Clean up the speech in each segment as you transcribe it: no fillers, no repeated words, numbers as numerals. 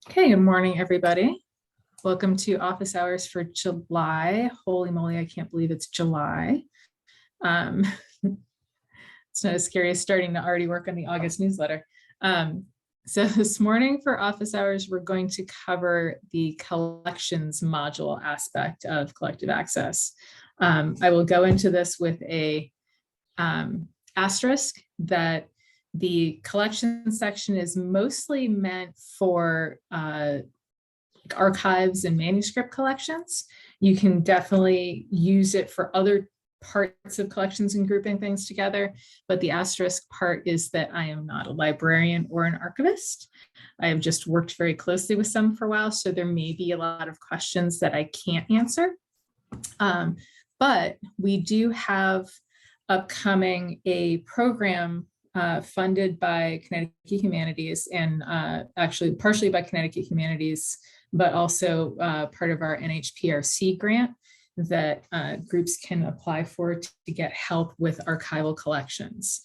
Okay, good morning, everybody. Welcome to office hours for July. Holy moly, I can't believe it's July. It's not as scary as starting to already work on the August newsletter. So this morning for office hours, we're going to cover the collections module aspect of collective access. I will go into this with a asterisk that the collection section is mostly meant for archives and manuscript collections. You can definitely use it for other parts of collections and grouping things together, but the asterisk part is that I am not a librarian or an archivist. I have just worked very closely with some for a while, so there may be a lot of questions that I can't answer. But we do have upcoming a program funded by Connecticut Humanities and actually partially by Connecticut Humanities, but also part of our NHPRC grant that groups can apply for to get help with archival collections.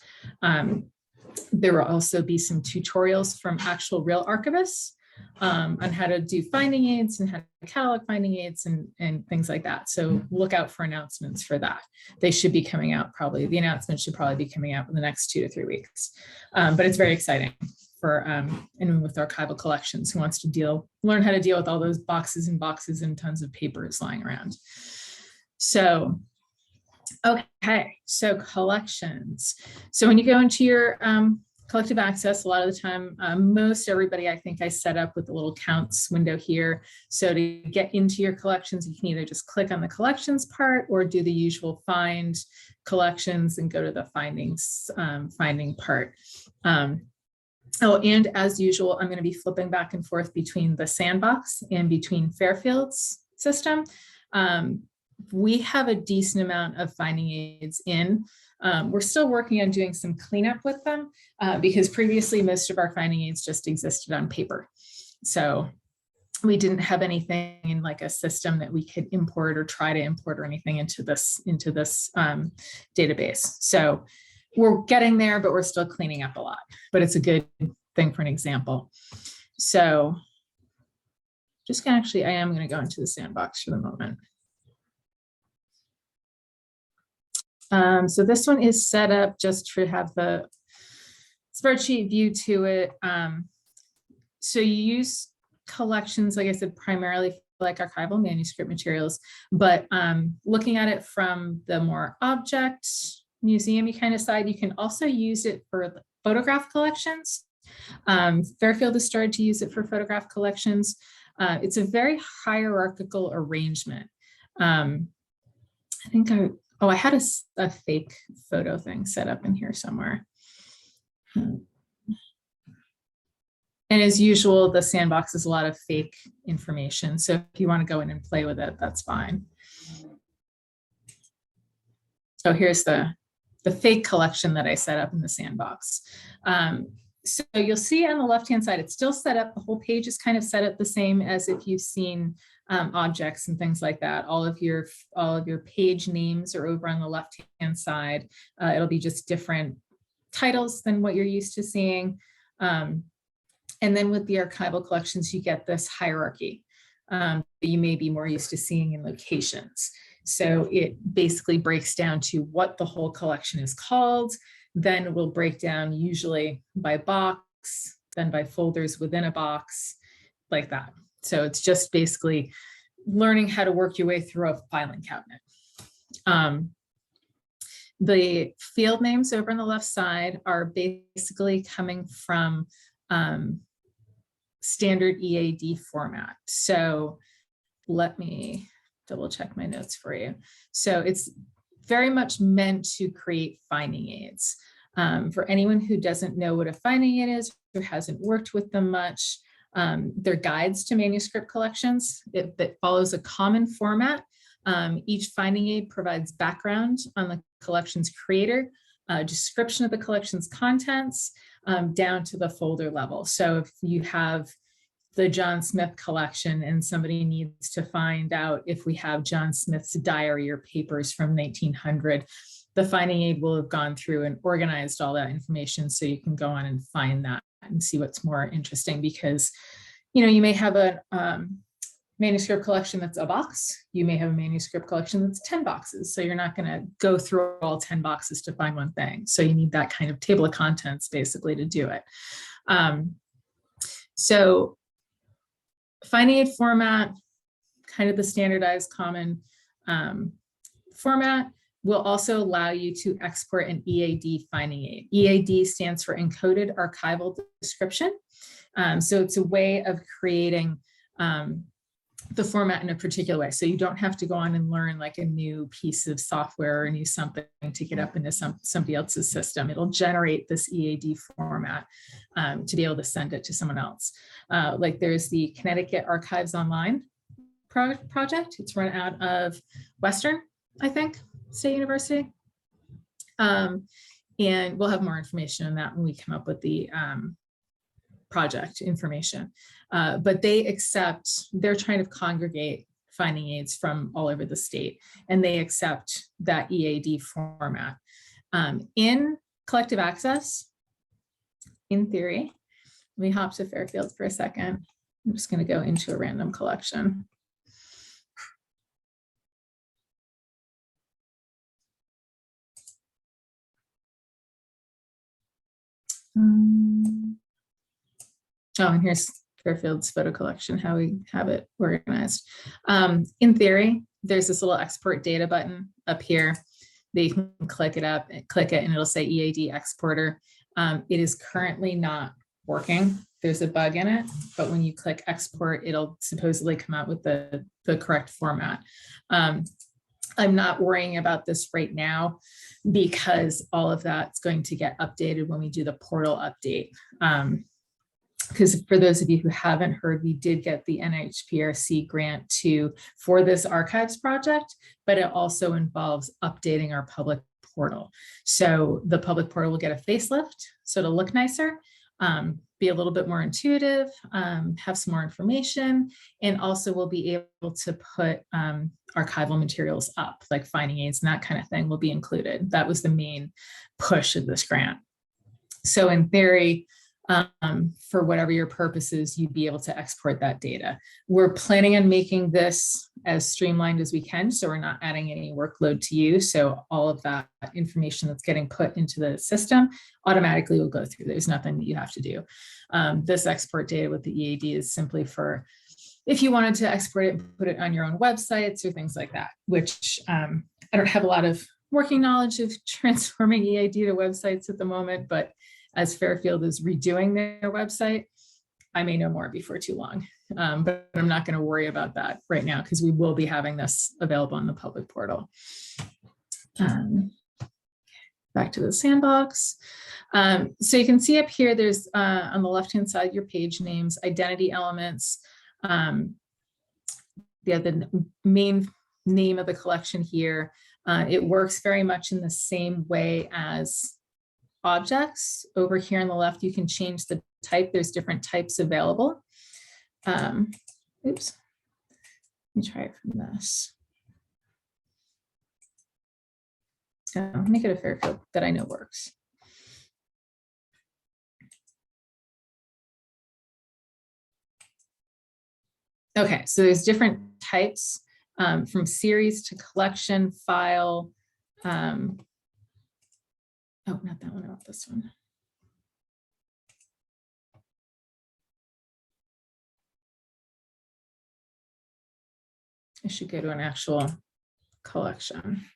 There will also be some tutorials from actual real archivists on how to do finding aids and how to catalog finding aids and things like that. So look out for announcements for that. They should be coming out probably. The announcements should probably be coming out in the next 2 to 3 weeks. But it's very exciting for anyone with archival collections who wants to learn how to deal with all those boxes and boxes and tons of papers lying around. So, okay, so collections. So when you go into your collective access, a lot of the time, most everybody, I think I set up with a little counts window here. So to get into your collections, you can either just click on the collections part or do the usual find collections and go to the findings, finding part. Oh, and as usual, I'm going to be flipping back and forth between the sandbox and between Fairfield's system. We have a decent amount of finding aids in. We're still working on doing some cleanup with them because previously most of our finding aids just existed on paper. So we didn't have anything in like a system that we could import or try to import or anything into this database. So we're getting there, but we're still cleaning up a lot, but it's a good thing for an example. So just gonna I am gonna go into the sandbox for the moment. So this one is set up just to have the spreadsheet view to it. So you use collections, like I said, primarily for like archival manuscript materials, but looking at it from the more object museum-y kind of side, you can also use it for photograph collections. Fairfield has started to use it for photograph collections. It's a very hierarchical arrangement. I think I had a fake photo thing set up in here somewhere. And as usual, the sandbox is a lot of fake information. So if you want to go in and play with it, that's fine. So here's the fake collection that I set up in the sandbox. So you'll see on the left-hand side, it's still set up. The whole page is kind of set up the same as if you've seen objects and things like that. All of your page names are over on the left-hand side. It'll be just different titles than what you're used to seeing. And then with the archival collections, you get this hierarchy that you may be more used to seeing in locations. So it basically breaks down to what the whole collection is called. Then we'll break down usually by box, then by folders within a box, like that. So it's just basically learning how to work your way through a filing cabinet. The field names over on the left side are basically coming from standard EAD format. So let me double check my notes for you. So it's very much meant to create finding aids. For anyone who doesn't know what a finding aid is or hasn't worked with them much, they're guides to manuscript collections that follows a common format. Each finding aid provides background on the collection's creator, description of the collection's contents, down to the folder level. So if you have the John Smith collection and somebody needs to find out if we have John Smith's diary or papers from 1900, the finding aid will have gone through and organized all that information so you can go on and find that and see what's more interesting, because you may have a manuscript collection that's a box. You may have a manuscript collection that's 10 boxes. So you're not going to go through all 10 boxes to find one thing. So you need that kind of table of contents basically to do it. So finding aid format, kind of the standardized common format, will also allow you to export an EAD finding aid. EAD stands for Encoded Archival Description. So it's a way of creating the format in a particular way. So you don't have to go on and learn like a new piece of software or a new something to get up into somebody else's system. It'll generate this EAD format to be able to send it to someone else. Like there's the Connecticut Archives Online project. It's run out of Western, I think, State University. And we'll have more information on that when we come up with the project information. But they're trying to congregate finding aids from all over the state, and they accept that EAD format. In collective access, in theory, let me hop to Fairfield for a second. I'm just going to go into a random collection. Oh, and here's Fairfield's photo collection, how we have it organized. In theory, there's this little export data button up here that you can click it, and it'll say EAD exporter. It is currently not working. There's a bug in it, but when you click export, it'll supposedly come out with the correct format. I'm not worrying about this right now because all of that's going to get updated when we do the portal update. Because for those of you who haven't heard, we did get the NHPRC grant for this archives project, but it also involves updating our public portal. So the public portal will get a facelift, so it'll look nicer, be a little bit more intuitive, have some more information, and also we'll be able to put archival materials up, like finding aids and that kind of thing will be included. That was the main push of this grant. So in theory, for whatever your purposes, you'd be able to export that data. We're planning on making this as streamlined as we can, so we're not adding any workload to you. So all of that information that's getting put into the system automatically will go through. There's nothing that you have to do. This export data with the EAD is simply for if you wanted to export it and put it on your own websites or things like that, which I don't have a lot of working knowledge of transforming EAD to websites at the moment, but as Fairfield is redoing their website, I may know more before too long, but I'm not going to worry about that right now because we will be having this available on the public portal. Back to the sandbox. So you can see up here, there's on the left-hand side, your page names, identity elements. The main name of the collection here. It works very much in the same way as objects. Over here on the left, you can change the type. There's different types available. Oops. Let me try it from this. I'll make it a Fairfield that I know works. Okay, so there's different types from series to collection, file. Oh, not that one, about this one. I should go to an actual collection.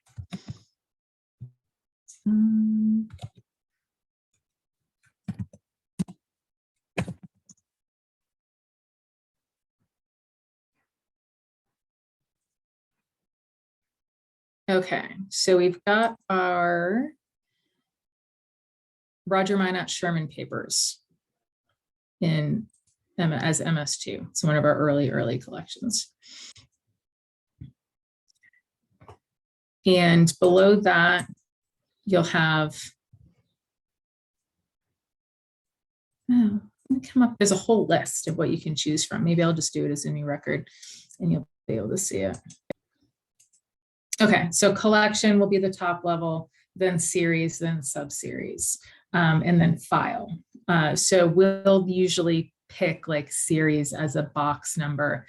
Okay, so we've got our Roger Minot Sherman papers as MS2. It's one of our early collections. And below that, you'll have, let me come up, there's a whole list of what you can choose from. Maybe I'll just do it as a new record and you'll be able to see it. Okay, so collection will be the top level, then series, then sub-series. And then file. So we'll usually pick like series as a box number.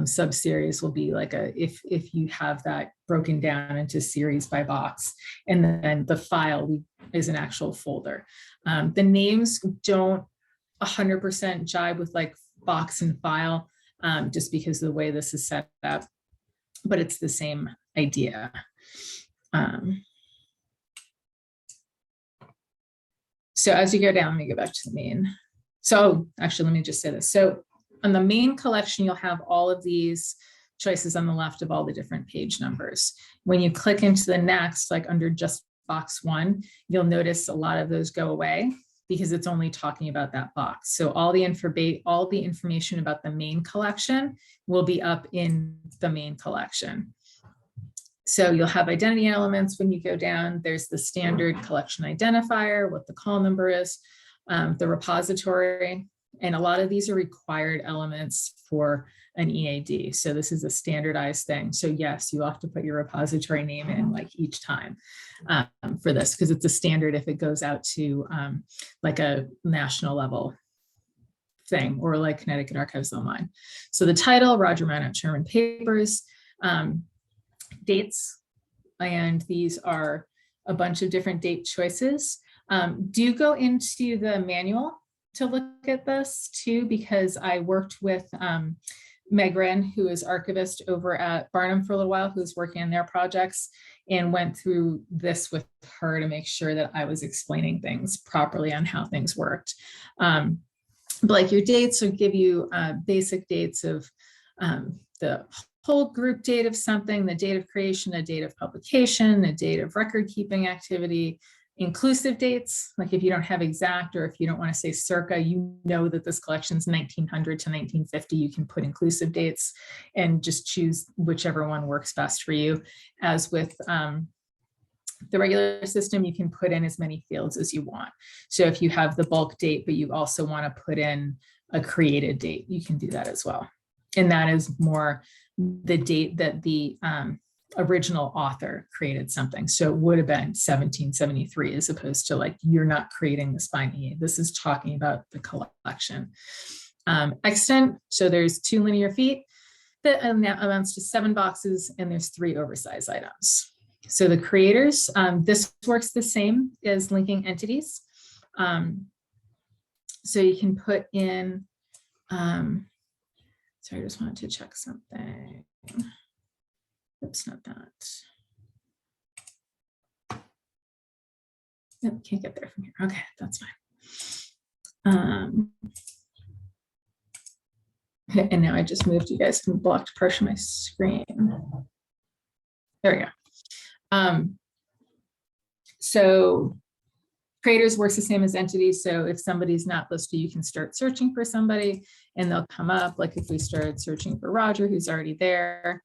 Sub-series will be like if you have that broken down into series by box, and then the file is an actual folder. The names don't 100% jive with like box and file, just because of the way this is set up, but it's the same idea. So as you go down, let me go back to the main. So actually, let me just say this. So on the main collection, you'll have all of these choices on the left of all the different page numbers. When you click into the next, like under just box 1, you'll notice a lot of those go away because it's only talking about that box. So all the information about the main collection will be up in the main collection. So you'll have identity elements when you go down. There's the standard collection identifier, what the call number is, the repository, and a lot of these are required elements for an EAD. So this is a standardized thing. So yes, you have to put your repository name in like each time for this, because it's a standard if it goes out to like a national level thing, or like Connecticut Archives Online. So the title, Roger Mount Sherman Papers, dates, and these are a bunch of different date choices. Do go into the manual to look at this too, because I worked with Meg Wren, who is archivist over at Barnum for a little while, who's working on their projects, and went through this with her to make sure that I was explaining things properly on how things worked. But like your dates will give you basic dates of the whole group date of something, the date of creation, a date of publication, a date of record keeping activity, inclusive dates, like if you don't have exact, or if you don't want to say circa, you know that this collection's 1900 to 1950, you can put inclusive dates and just choose whichever one works best for you. As with the regular system, you can put in as many fields as you want. So if you have the bulk date, but you also want to put in a created date, you can do that as well. And that is more the date that the original author created something. So it would have been 1773, as opposed to like, you're not creating the spine EA. This is talking about the collection. Extent, so there's 2 linear feet that amounts to 7 boxes, and there's 3 oversized items. So the creators, this works the same as linking entities. So you can put in, sorry, I just wanted to check something. Oops, not that. Nope, can't get there from here. Okay, that's fine. Okay, and now I just moved you guys from blocked portion of my screen. There we go. So creators works the same as entities. So if somebody's not listed, you can start searching for somebody and they'll come up. Like if we started searching for Roger, who's already there,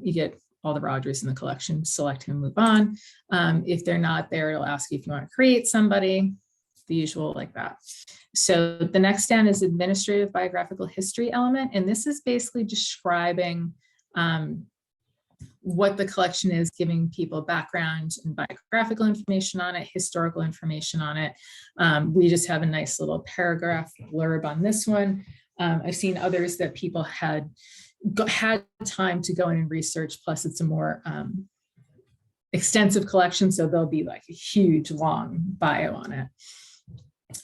you get all the Rogers in the collection, select him, move on. If they're not there, it'll ask you if you want to create somebody, the usual like that. So the next down is administrative biographical history element. And this is basically describing what the collection is, giving people background and biographical information on it, historical information on it. We just have a nice little paragraph blurb on this one. I've seen others that people had time to go in and research, plus it's a more extensive collection, so there'll be like a huge long bio on it.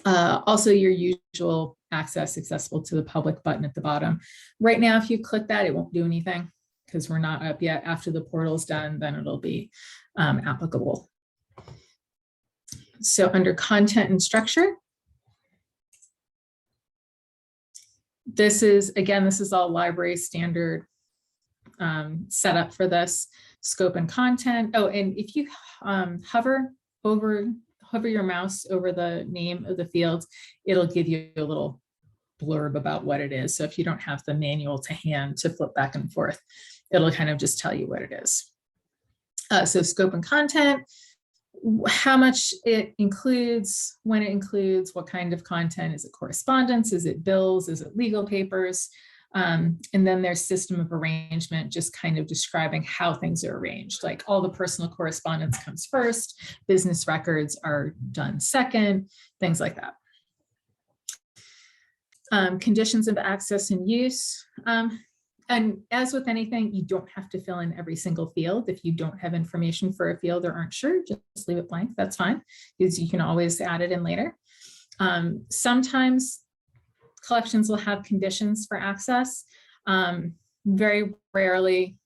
Also your usual accessible to the public button at the bottom. Right now, if you click that, it won't do anything because we're not up yet. After the portal's done, then it'll be applicable. So under content and structure, this is, again, this is all library standard setup for this. Scope and content. Oh, and if you hover your mouse over the name of the field, it'll give you a little blurb about what it is. So if you don't have the manual to hand to flip back and forth, it'll kind of just tell you what it is. So scope and content, how much it includes, when it includes, what kind of content. Is it correspondence? Is it bills? Is it legal papers? And then there's system of arrangement, just kind of describing how things are arranged. Like all the personal correspondence comes first, business records are done second, things like that. Conditions of access and use. And as with anything, you don't have to fill in every single field. If you don't have information for a field or aren't sure, just leave it blank. That's fine, because you can always add it in later. Sometimes collections will have conditions for access. Very rarely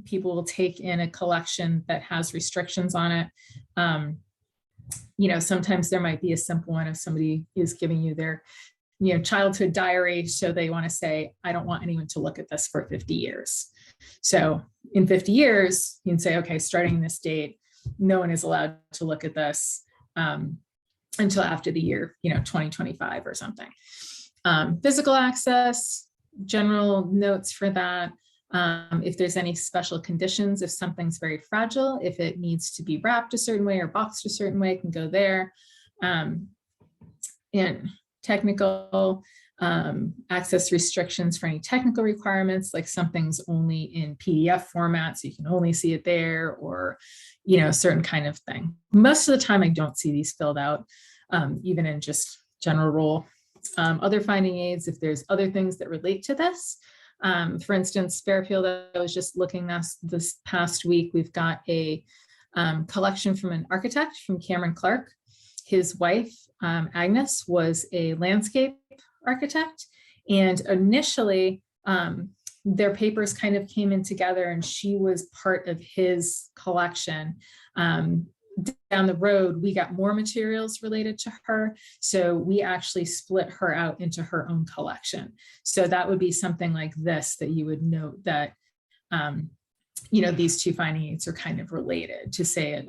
people will take in a collection that has restrictions on it. Sometimes there might be a simple one if somebody is giving you their childhood diary. So they want to say, I don't want anyone to look at this for 50 years. So in 50 years, you can say, okay, starting this date, no one is allowed to look at this until after the year, 2025 or something. Physical access, general notes for that. If there's any special conditions, if something's very fragile, if it needs to be wrapped a certain way or boxed a certain way, it can go there. And technical access restrictions for any technical requirements, like something's only in PDF format, so you can only see it there, or, a certain kind of thing. Most of the time, I don't see these filled out, even in just general rule. Other finding aids, if there's other things that relate to this. For instance, Fairfield, I was just looking this past week, we've got a collection from an architect, from Cameron Clark. His wife, Agnes, was a landscape architect, and initially their papers kind of came in together, and she was part of his collection. Down the road, we got more materials related to her, so we actually split her out into her own collection. So that would be something like this, that you would note that these two finding aids are kind of related, to say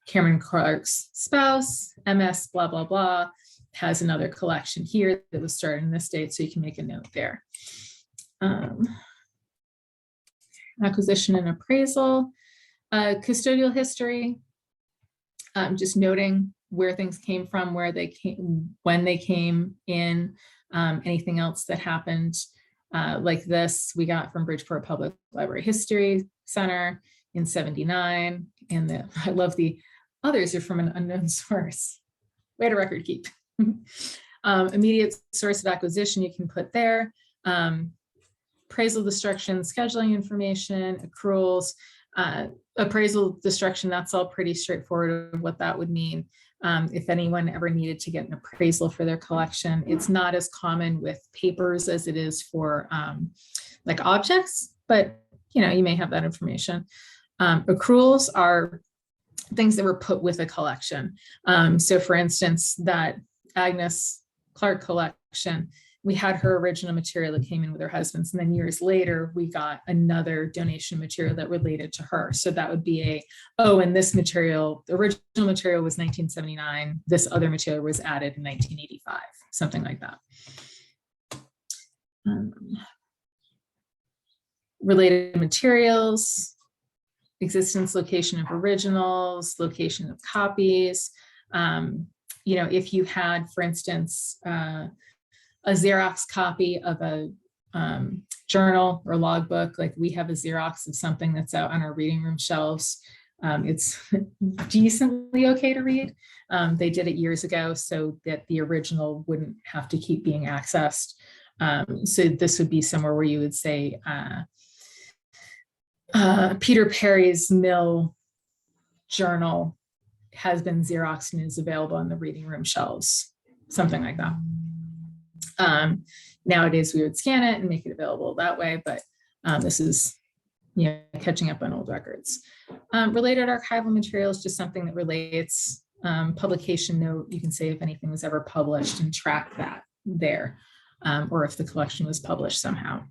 Cameron Clark's spouse, MS blah, blah, blah, has another collection here that was started in this date, so you can make a note there. Acquisition and appraisal, custodial history, just noting where things came from, where they came, when they came in, anything else that happened. Like this, we got from Bridgeport Public Library History Center in '79. And I love the others are from an unknown source. Way to record keep. Immediate source of acquisition, you can put there. Appraisal destruction, scheduling information, accruals, appraisal destruction, that's all pretty straightforward of what that would mean. If anyone ever needed to get an appraisal for their collection, it's not as common with papers as it is for like objects, but you may have that information. Accruals are things that were put with a collection. So for instance, that Agnes Clark collection, we had her original material that came in with her husband's, and then years later, we got another donation material that related to her. So that would be and this material, the original material was 1979. This other material was added in 1985, something like that. Related materials, existence, location of originals, location of copies. If you had, for instance, a Xerox copy of a journal or logbook, like we have a Xerox of something that's out on our reading room shelves. It's decently okay to read. They did it years ago so that the original wouldn't have to keep being accessed. So this would be somewhere where you would say, Peter Perry's Mill journal has been Xeroxed and is available on the reading room shelves, something like that. Nowadays we would scan it and make it available that way, but this is catching up on old records. Related archival materials, just something that relates. Publication note, you can say if anything was ever published and track that there, or if the collection was published somehow.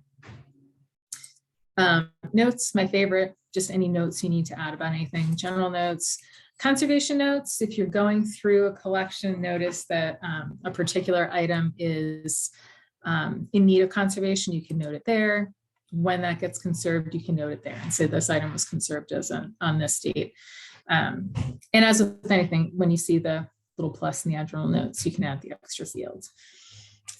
Notes, my favorite, just any notes you need to add about anything. General notes. Conservation notes, if you're going through a collection, notice that a particular item is in need of conservation, you can note it there. When that gets conserved, you can note it there and say this item was conserved as on this date. And as with anything, when you see the little plus in the general notes, you can add the extra fields.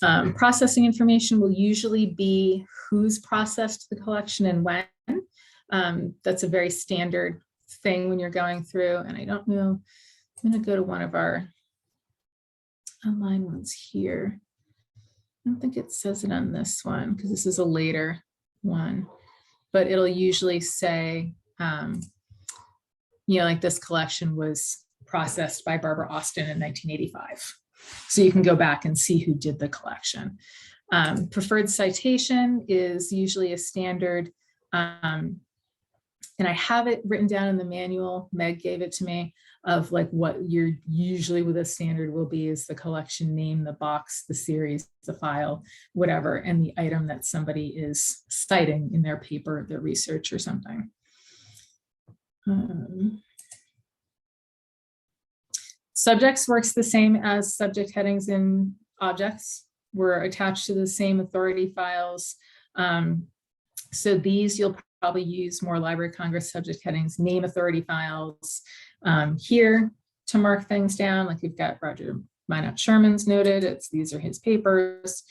Processing information will usually be who's processed the collection and when. That's a very standard thing when you're going through, and I don't know, I'm going to go to one of our online ones here. don't think it says it on this one because this is a later one, but it'll usually say, like this collection was processed by Barbara Austin in 1985. So you can go back and see who did the collection. Preferred citation is usually a standard. And I have it written down in the manual. Meg gave it to me of like what you're usually with a standard will be is the collection name, the box, the series, the file, whatever, and the item that somebody is citing in their paper, their research or something. Subjects works the same as subject headings in objects. We're attached to the same authority files. So these you'll probably use more Library of Congress subject headings, name authority files here to mark things down. Like you've got Roger Minot Sherman's noted, these are his papers.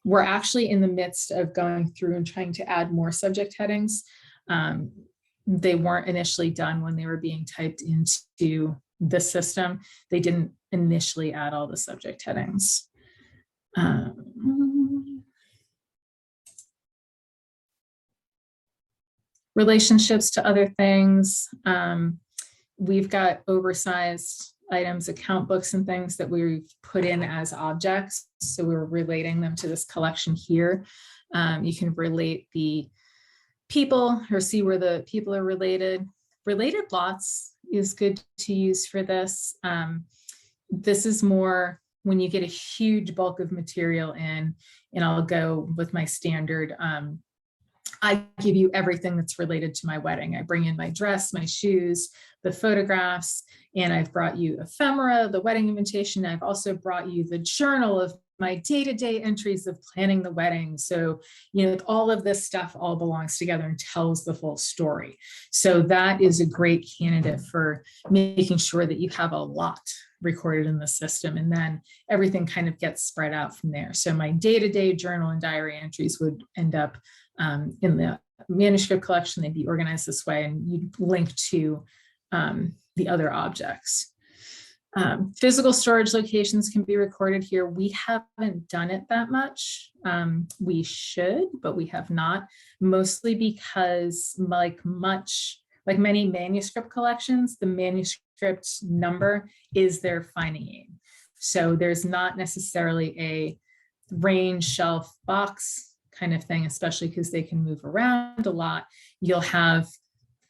We're actually in the midst of going through and trying to add more subject headings. They weren't initially done when they were being typed into the system. They didn't initially add all the subject headings. Relationships to other things. We've got oversized items, account books and things that we've put in as objects. So we're relating them to this collection here. You can relate the people or see where the people are related. Related lots is good to use for this. This is more when you get a huge bulk of material in, and I'll go with my standard. I give you everything that's related to my wedding. I bring in my dress, my shoes, the photographs, and I've brought you ephemera, the wedding invitation. I've also brought you the journal of my day-to-day entries of planning the wedding. So, all of this stuff all belongs together and tells the full story. So that is a great candidate for making sure that you have a lot recorded in the system, and then everything kind of gets spread out from there. So my day-to-day journal and diary entries would end up in the manuscript collection. They'd be organized this way, and you'd link to the other objects. Physical storage locations can be recorded here. We haven't done it that much. We should, but we have not, mostly because like many manuscript collections, the manuscript number is their finding aid. So there's not necessarily a range, shelf, box kind of thing, especially because they can move around a lot. You'll have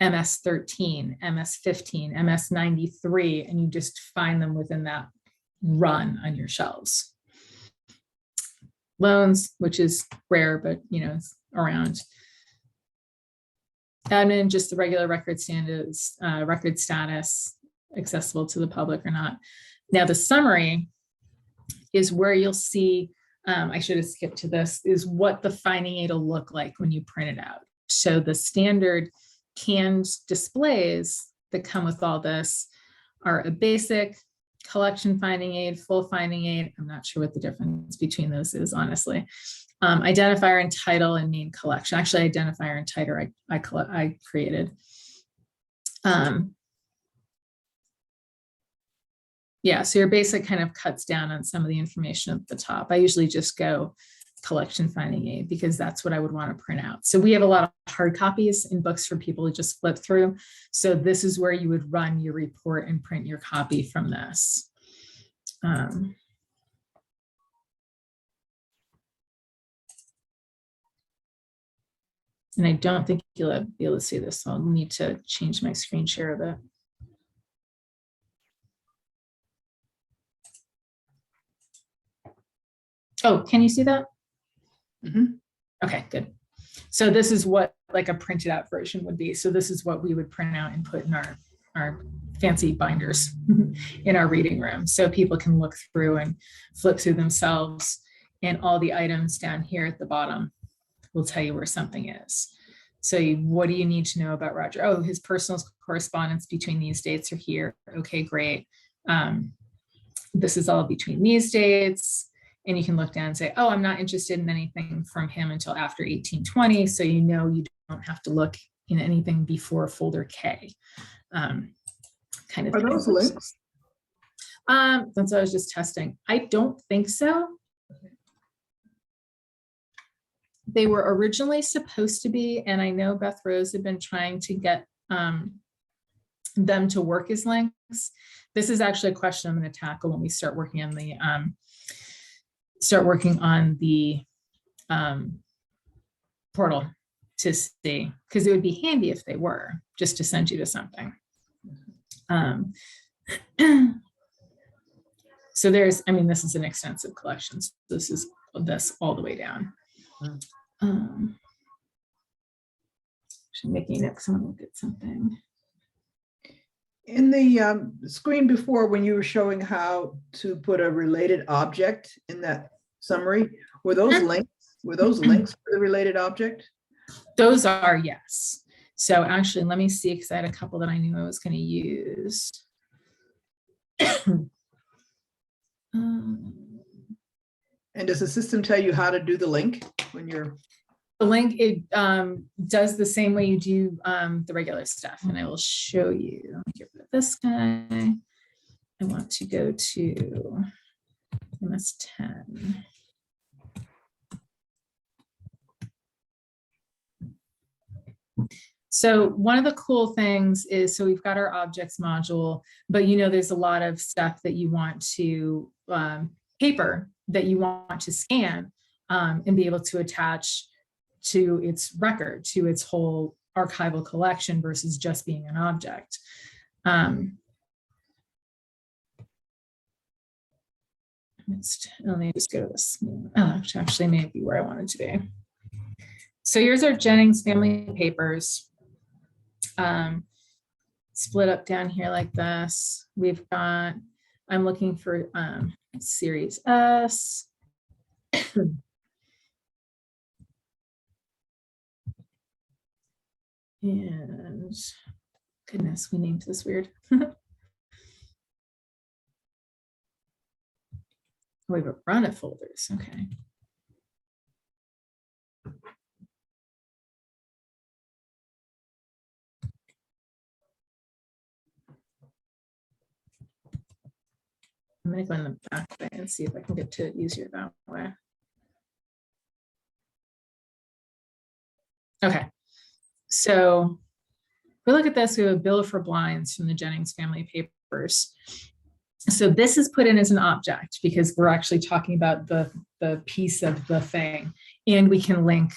MS 13, MS 15, MS 93, and you just find them within that run on your shelves. Loans, which is rare, but it's around. Admin, just the regular record standards, record status, accessible to the public or not. Now the summary is where you'll see, I should have skipped to this, is what the finding aid will look like when you print it out. So the standard canned displays that come with all this are a basic, collection finding aid, full finding aid. I'm not sure what the difference between those is, honestly. Identifier and title and main collection. Actually, identifier and title I created. Yeah, so your basic kind of cuts down on some of the information at the top. I usually just go collection finding aid because that's what I would want to print out. So we have a lot of hard copies in books for people to just flip through. So this is where you would run your report and print your copy from this. And I don't think you'll be able to see this, so I'll need to change my screen share a bit. Oh, can you see that? Mm-hmm. Okay, good. So this is what like a printed out version would be. So this is what we would print out and put in our fancy binders in our reading room. So people can look through and flip through themselves, and all the items down here at the bottom will tell you where something is. So what do you need to know about Roger? Oh, his personal correspondence between these dates are here. Okay, great. This is all between these dates. And you can look down and say, oh, I'm not interested in anything from him until after 1820. So you don't have to look in anything before folder K. Kind of. Are those links? That's what I was just testing. I don't think so. They were originally supposed to be, and I know Beth Rose had been trying to get them to work as links. This is actually a question I'm going to tackle when we start working on the portal to see, because it would be handy if they were, just to send you to something. So there's, I mean, this is an extensive collection. So this is this all the way down. Actually making it, someone look at something. In the screen before, when you were showing how to put a related object in that summary, were those links? Were those links for the related object? Those are, yes. So actually, let me see, because I had a couple that I knew I was going to use. And does the system tell you how to do the link when you're? The link, it does the same way you do the regular stuff, and I will show you. Let me get rid of this guy. I want to go to MS10. So one of the cool things is, so we've got our objects module, but you know, there's a lot of stuff that you want to, paper that you want to scan and be able to attach to its record, to its whole archival collection versus just being an object. Let me just go to this. Oh, actually may be where I wanted to be. So here's our Jennings family papers. Split up down here like this. We've got, I'm looking for series S. And goodness, we named this weird. We have a run of folders. Okay. I'm going to go in the back way and see if I can get to it easier that way. Okay. So if we look at this, we have a bill for blinds from the Jennings family papers. So this is put in as an object because we're actually talking about the piece of the thing, and we can link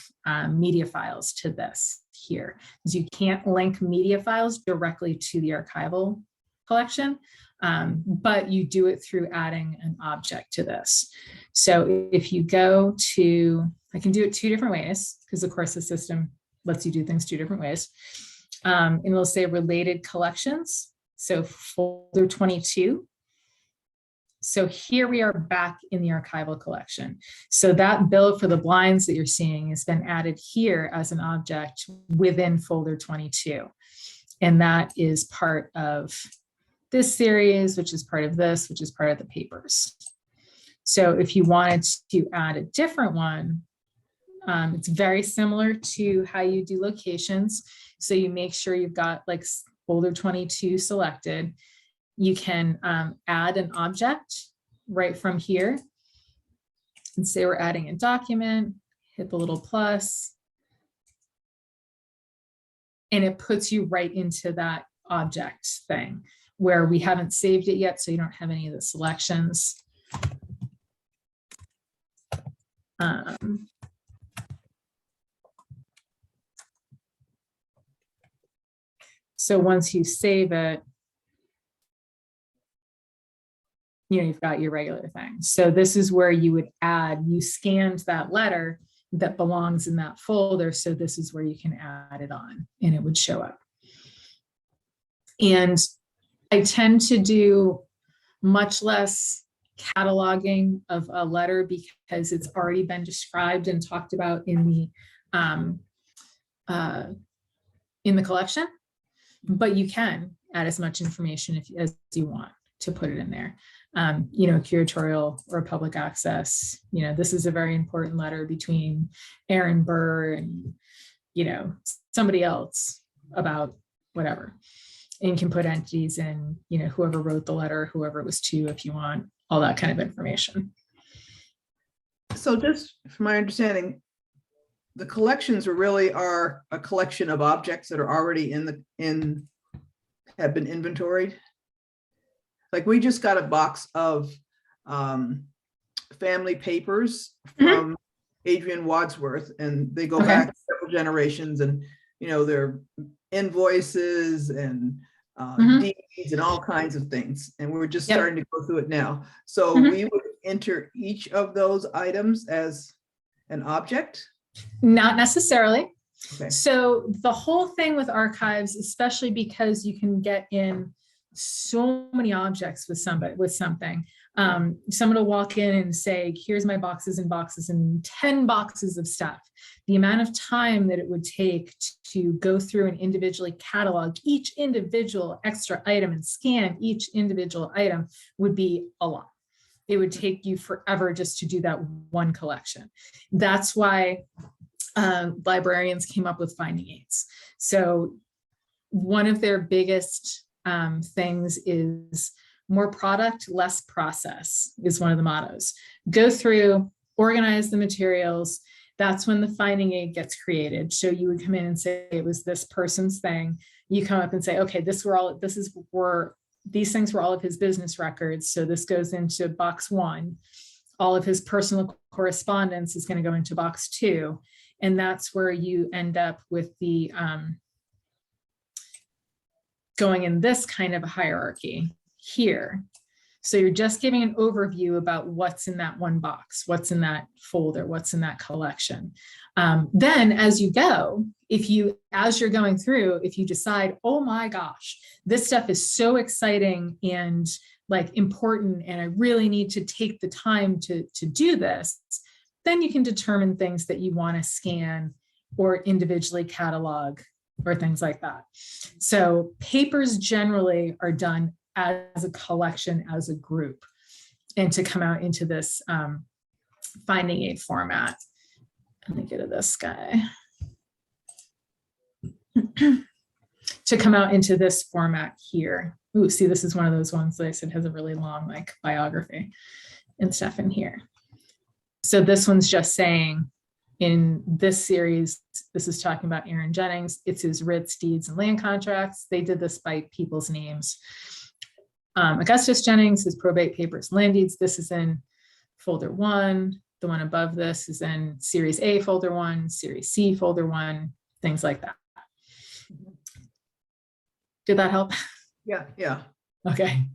media files to this here, because you can't link media files directly to the archival collection, but you do it through adding an object to this. So if you go to, I can do it two different ways, because of course the system lets you do things two different ways. And we'll say related collections. So folder 22. So here we are back in the archival collection. So that bill for the blinds that you're seeing has been added here as an object within folder 22. And that is part of this series, which is part of this, which is part of the papers. So if you wanted to add a different one, it's very similar to how you do locations. So you make sure you've got like folder 22 selected. You can add an object right from here and say we're adding a document, hit the little plus, and it puts you right into that object thing where we haven't saved it yet, so you don't have any of the selections. So once you save it, you know, you've got your regular thing. So this is where you would add, you scanned that letter that belongs in that folder. So this is where you can add it on and it would show up. And I tend to do much less cataloging of a letter because it's already been described and talked about in the collection, but you can add as much information as you want to put it in there. You know, curatorial or public access, you know, this is a very important letter between Aaron Burr and, you know, somebody else about whatever. And you can put entities in, you know, whoever wrote the letter, whoever it was to, if you want, all that kind of information. So just from my understanding, the collections really are a collection of objects that are already have been inventoried. Like we just got a box of family papers from Adrian Wadsworth, and they go back several generations, and they're invoices and deeds and all kinds of things. And we're just starting to go through it now. So we would enter each of those items as an object? Not necessarily. Okay. So the whole thing with archives, especially because you can get in so many objects with something. Someone will walk in and say, here's my boxes and boxes and 10 boxes of stuff. The amount of time that it would take to go through and individually catalog each individual extra item and scan each individual item would be a lot. It would take you forever just to do that one collection. That's why librarians came up with finding aids. So one of their biggest things is more product, less process is one of the mottos. Go through, organize the materials. That's when the finding aid gets created. So you would come in and say it was this person's thing. You come up and say, okay, these things were all of his business records. So this goes into box 1. All of his personal correspondence is going to go into box 2. And that's where you end up with the going in this kind of a hierarchy here. So you're just giving an overview about what's in that one box, what's in that folder, what's in that collection. Then as you go, as you're going through, if you decide, oh my gosh, this stuff is so exciting and like important, and I really need to take the time to do this, then you can determine things that you want to scan or individually catalog or things like that. So papers generally are done as a collection, as a group, and to come out into this finding aid format. Let me get to this guy. To come out into this format here. Ooh, see, this is one of those ones that I said has a really long like biography and stuff in here. So this one's just saying in this series, this is talking about Aaron Jennings. It's his writs, deeds, and land contracts. They did this by people's names. Augustus Jennings, his probate papers, land deeds. This is in folder 1. The one above this is in series A, folder 1, series C, folder 1, things like that. Did that help? Yeah. Okay.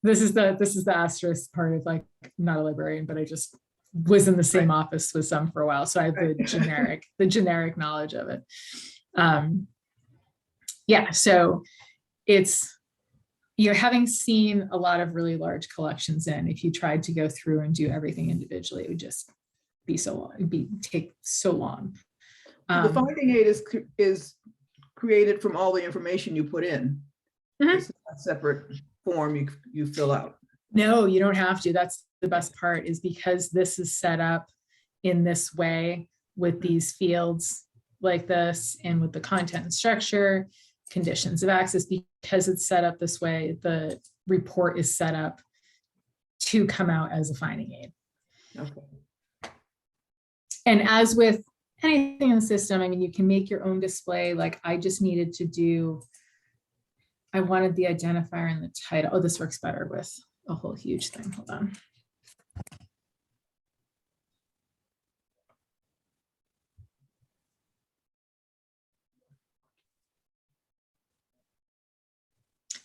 This is the asterisk part of like, not a librarian, but I just was in the same office with some for a while. So I have the generic knowledge of it. Yeah, so you're having seen a lot of really large collections in. If you tried to go through and do everything individually, it would just be so long, take so long. The finding aid is created from all the information you put in. This is a separate form you fill out. No, you don't have to. That's the best part, is because this is set up in this way with these fields like this and with the content and structure, conditions of access, because it's set up this way, the report is set up to come out as a finding aid. Okay. And as with anything in the system, I mean, you can make your own display. Like I just needed to do, I wanted the identifier in the title. Oh, this works better with a whole huge thing. Hold on.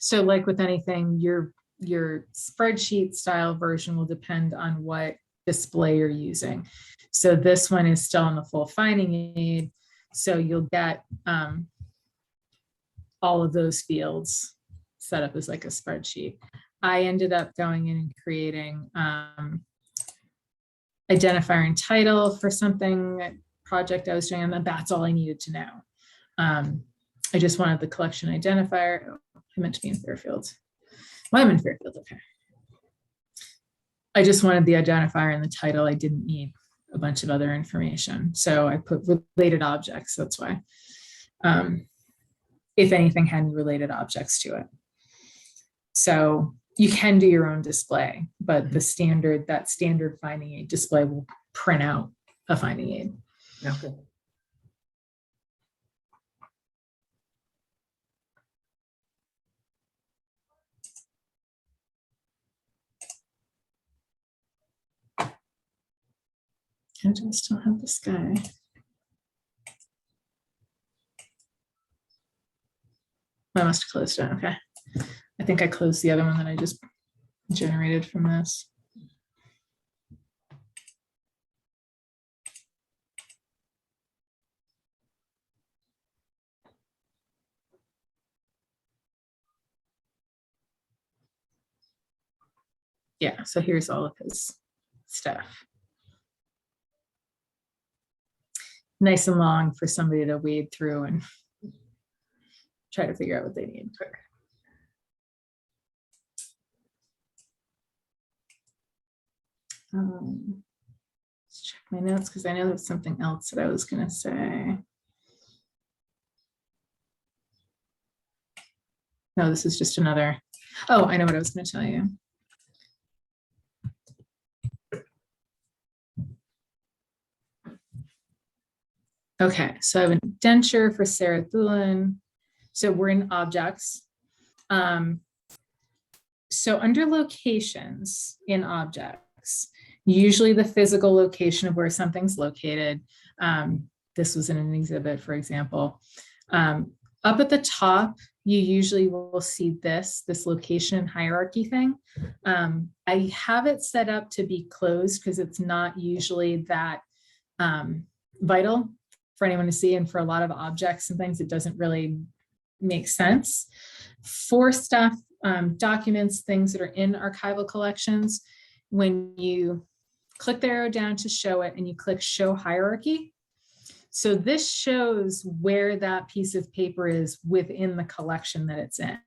So like with anything, your spreadsheet style version will depend on what display you're using. So this one is still in the full finding aid. So you'll get all of those fields set up as like a spreadsheet. I ended up going in and creating identifier and title for something project I was doing, and that's all I needed to know. I just wanted the collection identifier. I meant to be in Fairfield. Well, I'm in Fairfield, okay. I just wanted the identifier and the title. I didn't need a bunch of other information. So I put related objects, that's why. If anything had any related objects to it. So you can do your own display, but that standard finding aid display will print out a finding aid. Okay. I just don't have this guy. I must have closed it. Okay. I think I closed the other one that I just generated from this. Yeah, so here's all of his stuff. Nice and long for somebody to wade through and try to figure out what they need. Let's check my notes because I know there's something else that I was going to say. No, this is just another. Oh, I know what I was going to tell you. Okay, so I have an indenture for Sarah Thulin. So we're in objects. So under locations in objects, usually the physical location of where something's located. This was in an exhibit, for example. Up at the top, you usually will see this location hierarchy thing. I have it set up to be closed because it's not usually that vital for anyone to see. And for a lot of objects and things, it doesn't really make sense. For stuff, documents, things that are in archival collections, when you click the arrow down to show it and you click show hierarchy, so this shows where that piece of paper is within the collection that it's in.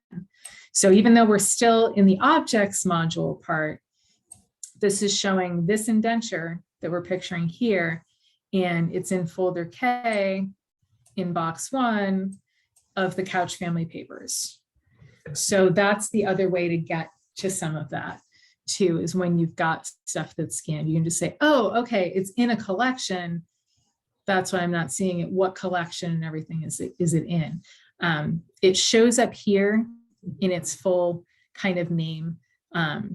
So even though we're still in the objects module part, this is showing this indenture that we're picturing here, and it's in folder K in box 1 of the Couch family papers. So that's the other way to get to some of that too, is when you've got stuff that's scanned, you can just say, oh, okay, it's in a collection. That's why I'm not seeing it. What collection and everything is it in? It shows up here in its full kind of name, that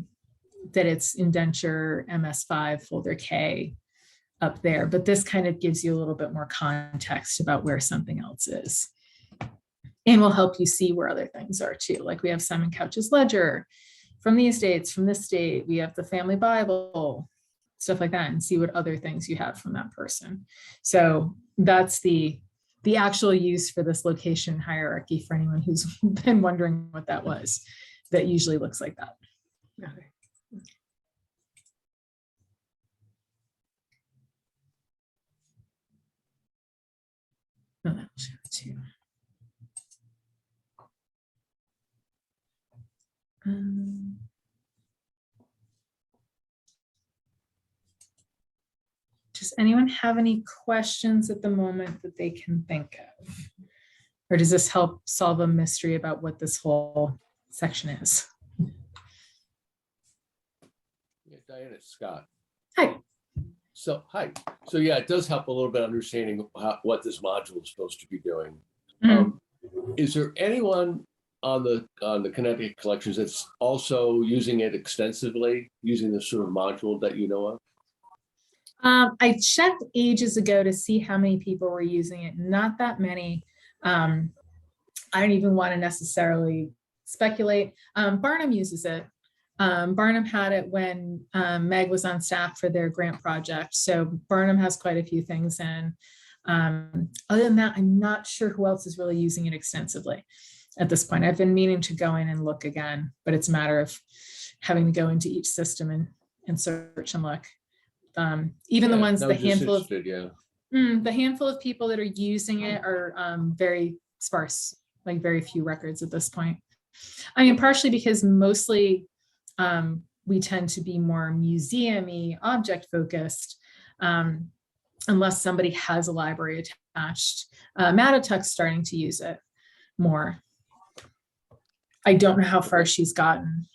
it's indenture MS5 folder K up there, but this kind of gives you a little bit more context about where something else is. And will help you see where other things are too. Like we have Simon Couch's ledger from the estates, from this state, we have the family Bible, stuff like that, and see what other things you have from that person. So that's the actual use for this location hierarchy for anyone who's been wondering what that was. That usually looks like that. Okay. Oh, that was too. Does anyone have any questions at the moment that they can think of? Or does this help solve a mystery about what this whole section is? Yeah, Diana, it's Scott. Hi. So, hi. So yeah, it does help a little bit understanding what this module is supposed to be doing. Is there anyone on the Connecticut collections that's also using it extensively, using this sort of module that you know of? I checked ages ago to see how many people were using it. Not that many. I don't even want to necessarily speculate. Barnum uses it. Barnum had it when Meg was on staff for their grant project. So Barnum has quite a few things in. Other than that, I'm not sure who else is really using it extensively at this point. I've been meaning to go in and look again, but it's a matter of having to go into each system and search and look. Even the ones, the handful of people that are using it are very sparse, like very few records at this point. I mean, partially because mostly we tend to be more museum-y, object focused, unless somebody has a library attached. Matatuck's starting to use it more. I don't know how far she's gotten,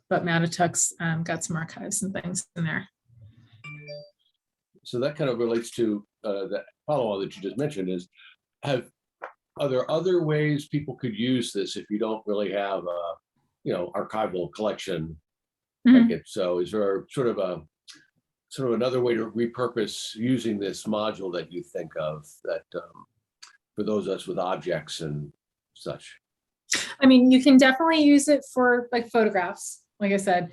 but Matatuck's got some archives and things in there. So that kind of relates to that follow-on that you just mentioned is, are there other ways people could use this if you don't really have a, archival collection Mhm. like it? So is there sort of another way to repurpose using this module that you think of that for those of us with objects and such? I mean, you can definitely use it for like photographs. Like I said,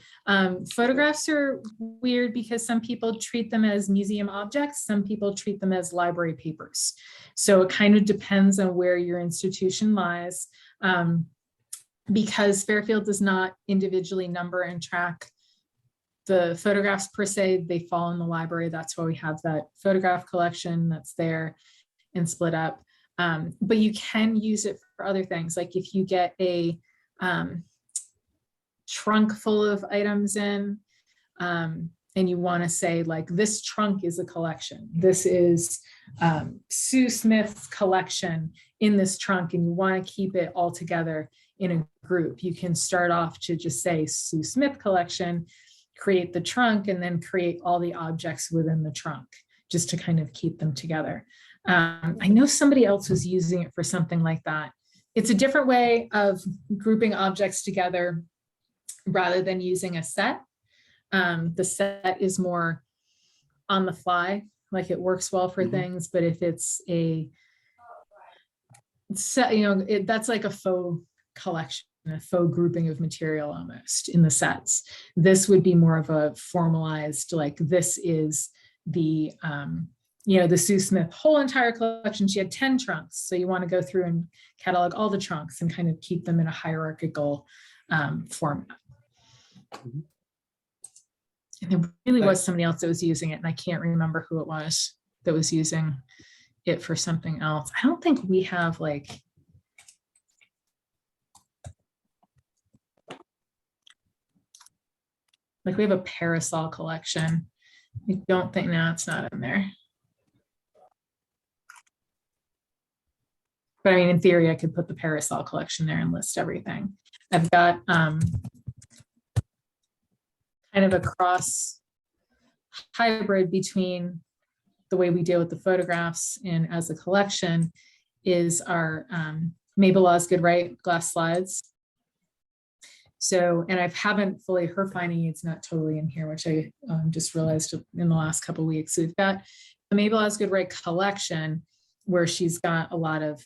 photographs are weird because some people treat them as museum objects, some people treat them as library papers. So it kind of depends on where your institution lies. Because Fairfield does not individually number and track the photographs per se, they fall in the library. That's why we have that photograph collection that's there and split up. But you can use it for other things. Like if you get a trunk full of items in, and you want to say like, this trunk is a collection. This is Sue Smith's collection in this trunk, and you want to keep it all together in a group. You can start off to just say Sue Smith collection, create the trunk, and then create all the objects within the trunk just to kind of keep them together. I know somebody else was using it for something like that. It's a different way of grouping objects together rather than using a set. The set is more on the fly, like it works well for things, but if it's a set, that's like a faux collection, a faux grouping of material almost in the sets. This would be more of a formalized, like this is the, the Sue Smith whole entire collection. She had 10 trunks. So you want to go through and catalog all the trunks and kind of keep them in a hierarchical format. And there really was somebody else that was using it, and I can't remember who it was that was using it for something else. I don't think we have like we have a parasol collection. I don't think, no, it's not in there. But I mean, in theory, I could put the parasol collection there and list everything. I've got kind of a cross hybrid between the way we deal with the photographs and as a collection is our Mabel Osgood Wright glass slides. So, and I haven't fully, her finding it's not totally in here, which I just realized in the last couple of weeks. So we've got the Mabel Osgood Wright collection where she's got a lot of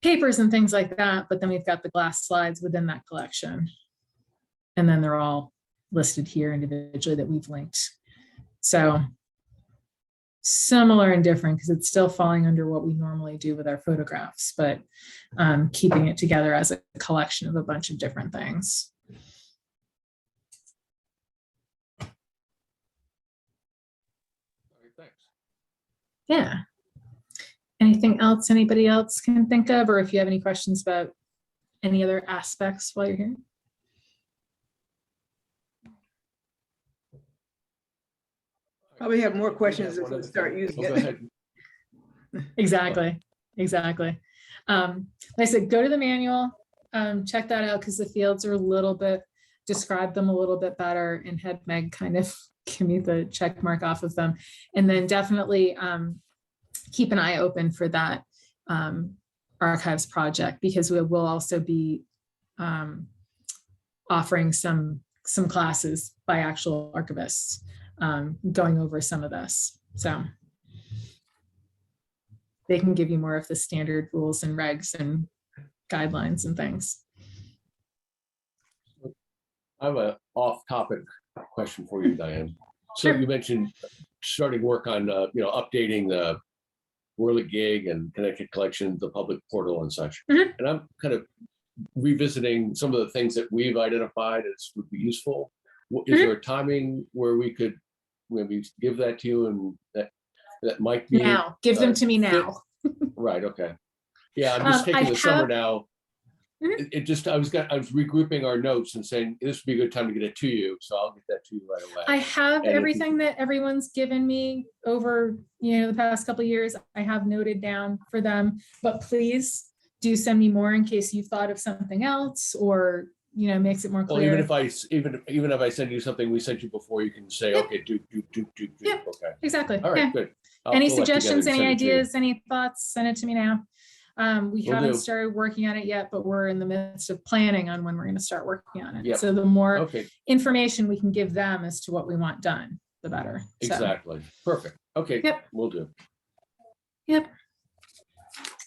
papers and things like that, but then we've got the glass slides within that collection. And then they're all listed here individually that we've linked. So similar and different because it's still falling under what we normally do with our photographs, but keeping it together as a collection of a bunch of different things. Thanks. Yeah. Anything else anybody else can think of, or if you have any questions about any other aspects while you're here? Probably have more questions if we start using it. Exactly. Like I said, go to the manual, check that out because the fields are a little bit, describe them a little bit better, and had Meg kind of give me the check mark off of them. And then definitely keep an eye open for that archives project, because we will also be offering some classes by actual archivists going over some of this. So they can give you more of the standard rules and regs and guidelines and things. I have an off-topic question for you, Diane. So Sure. you mentioned starting work on, updating the Whirligig and Connecticut Collection, the public portal and such. Mhm. And I'm kind of revisiting some of the things that we've identified as would be useful. Is there a timing where we could maybe give that to you, and that might be Now, give them to me now. Right. Okay. Yeah, I'm just taking the summer now. I was regrouping our notes and saying this would be a good time to get it to you, so I'll get that to you right away. I have everything that everyone's given me over the past couple of years. I have noted down for them, but please do send me more in case you thought of something else, or makes it more Well, clear. even if I send you something we sent you before, you can say, Yep. okay, do. Yep. Okay. Exactly. All right, Yeah. good. Any pull that together suggestions, and any send it to you. ideas, any thoughts, send it to me now. We Will haven't do. started working on it yet, but we're in the midst of planning on when we're going to start working on it. Yep. So the more Okay, information we can give them as to what we want done, the better. So, exactly. Perfect. Okay, Yep. we'll do. yep.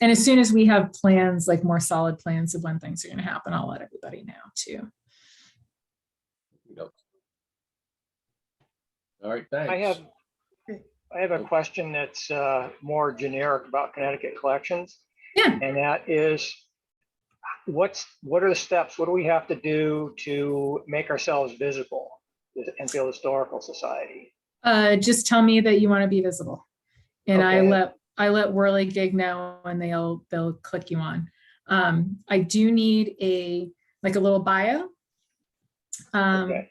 And as soon as we have plans, like more solid plans of when things are going to happen, I'll let everybody know too. Yep. All right, thanks. I have a question that's more generic about Connecticut collections, Yeah. and that is, what are the steps? What do we have to do to make ourselves visible to the Enfield Historical Society? Just tell me that you want to be visible, and Okay. I let Whirligig know, and they'll click you on. I do need a little bio, Okay.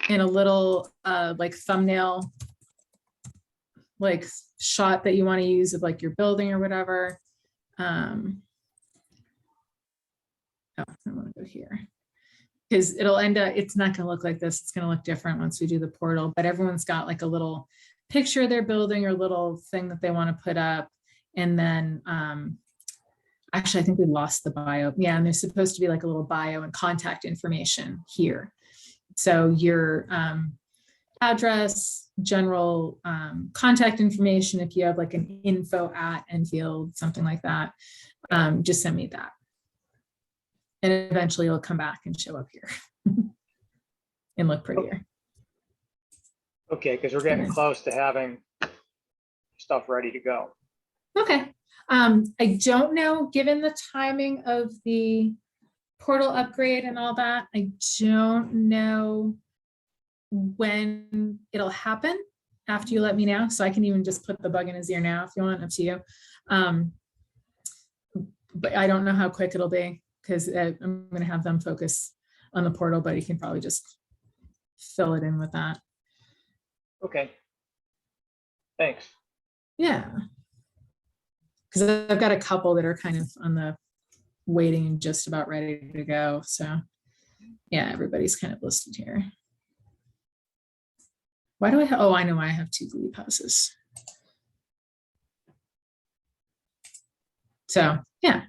and a little like thumbnail, like shot that you want to use of like your building or whatever. Oh, I want to go here because it'll end up, it's not going to look like this. It's going to look different once we do the portal, but everyone's got like a little picture of their building or little thing that they want to put up. And then actually, I think we lost the bio. Yeah, and there's supposed to be like a little bio and contact information here. So your address, general contact information, if you have like an info@Enfield, something like that, just send me that. And eventually it'll come back and show up here and look prettier. Okay, because we're getting close to having stuff ready to go. Okay. I don't know, given the timing of the portal upgrade and all that, I don't know when it'll happen after you let me know. So I can even just put the bug in his ear now if you want, up to you. But I don't know how quick it'll be because I'm going to have them focus on the portal, but you can probably just fill it in with that. Okay. Thanks. Yeah. Because I've got a couple that are kind of on the waiting and just about ready to go. So yeah, everybody's kind of listed here. Why do I have, oh, I know why I have 2 glue houses. So yeah,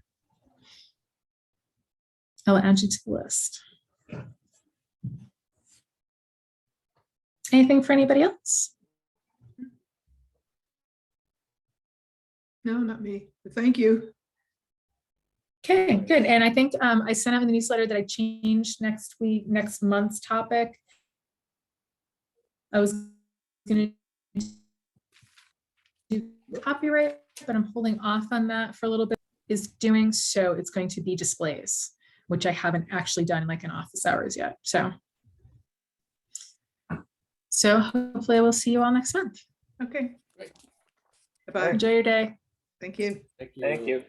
I'll add you to the list. Anything for anybody else? No, not me. But thank you. Okay, good. And I think I sent out in the newsletter that I changed next month's topic. I was going to do copyright, but I'm holding off on that for a little bit. Is doing so. It's going to be displays, which I haven't actually done like in office hours yet. So hopefully I will see you all next month. Okay. Great. Bye-bye. Enjoy your day. Thank you. Thank you.